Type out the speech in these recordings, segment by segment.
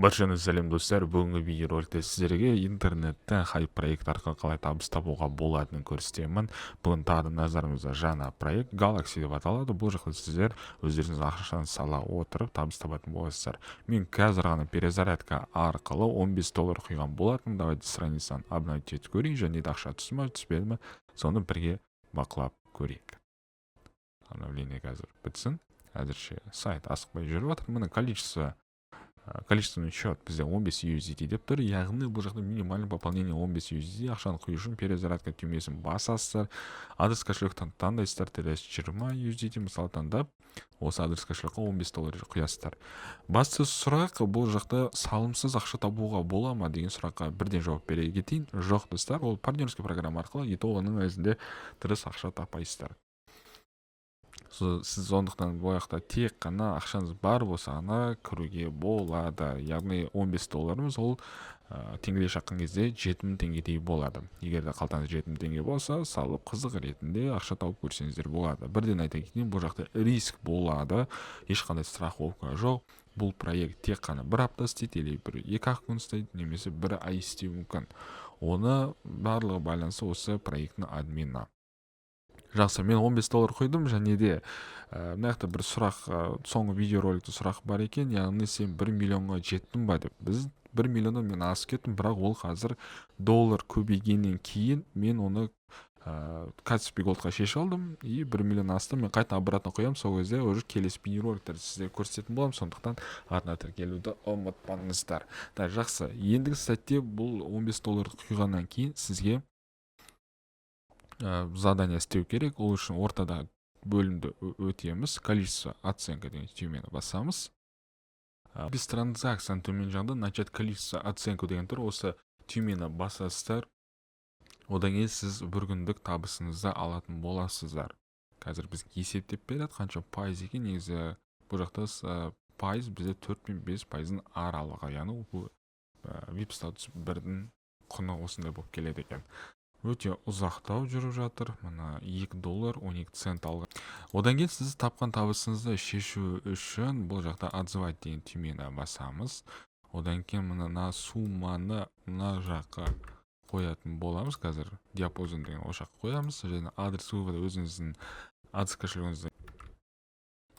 Баршаңызға сәлем достар, бүгінгі видеороликте сіздерге интернеттен хайп проект арқылы қалай табыс табуға болатынын көрсетемін. Бүгін тағы да назарыңызда жаңа проект Galaxy деп аталады. Бұл жақта сіздер өздеріңіз ақшаны сала отырып табыс табатын боласыздар. Мен қазір ғана перезарядка арқылы $15 құйған болатынмын. Давайте страницаны обновить етіп көрейін, және де ақша түсті ме, түспеді ме, соны бірге бақылап көрейік. Обновление қазір бітсін. Әзірше сайт асықпай жүріп жатыр. Міне количественный счет бізде 15 USDT деп тұр, яғни бұл жақта минимальный пополнение 15 USDT. Ақшаны құю үшін перезарядка түймесін басасыздар, адрес кошелектен таңдайсыздар, 20 USDT мысалы таңдап, осы адрес кошелекқа $15 құясыздар. Басты сұрақ, бұл жақта салымсыз ақша табуға бола ма деген сұраққа бірден жауап бере кетейін. Жоқ достар, ол партнерский программа арқылы оның өзінде дұрыс ақша таппайсыздар. Сіз сондықтан бұл жақта тек қана ақшаңыз бар болса ғана кіруге болады. Яғни $15 ол теңгеге шаққан кезде 7000 теңгедей болады. Егер де қалтаңыз 7000 теңге болса, салып қызық ретінде ақша тауып көрсеңіздер болады. Бірден айта кетейін, бұл жақта риск болады, ешқандай страховка жоқ. Бұл проект тек қана бір апта істейді, или екі-ақ күн істейді, немесе бір ай істеуі мүмкін. Оны барлығы байланысы осы проекттің админына. Жақсы, мен $15 құйдым, және де мынаяқта бір сұрақ, соңғы видеороликте сұрақ бар екен, яғни сен 1 миллионға жеттің ба деп. Біз 1 миллионнан мен асып кеттім, бірақ ол қазір доллар көбейгеннен кейін мен оны Каспи Голдқа шеше алдым, и 1 миллион асты, мен қайта обратно құям, сол кезде уже келесі видеороликтерді сіздерге көрсететін боламын, сондықтан артына тіркелуді ұмытпаңыздар. Жақсы, ендігі сәтте бұл $15 құйғаннан кейін сізге задание істеу керек. Ол үшін ортада бөлімді өтеміз, количество оценка деген түймені басамыз. Без транзакцияны төмен жағында начать количество оценку деген тұр, осы түймені басасыздар. Одан кейін сіз бір күндік табысыңызды алатын боласыздар. Қазір біз есептеп береді, қанша пайыз екен. Негізі бұл жақта пайыз бізде 4 пен 5% аралығы, яғни бұл VIP статус 1-дің құны осындай болып келеді екен. Өте ұзақтау жүріп жатыр. Мына $2.12 алған. Одан кейін сіз тапқан табысыңызды шешу үшін бұл жақта отзывать деген түймені басамыз. Одан кейін мына сумманы мына жаққа қоятын боламыз. Қазір диапазон деген ол жаққа қоямыз, және адрес вывода өзіңіздің адрес кошелегіңізді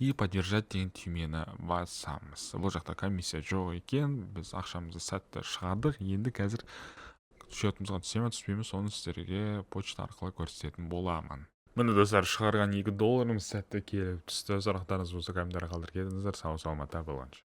и поддержать деген түймені басамыз. Бұл жақта комиссия жоқ екен. Біз ақшамызды сәтті шығардық. Енді қазір счетымызға түсе ме, түспей ме, соны сіздерге почта арқылы көрсететін боламын. Міне достар, шығарған $2 сәтті келіп түсті. Сұрақтарыңыз болса комментария қалдырып кетіңіздер. Сау саламатта болғанша.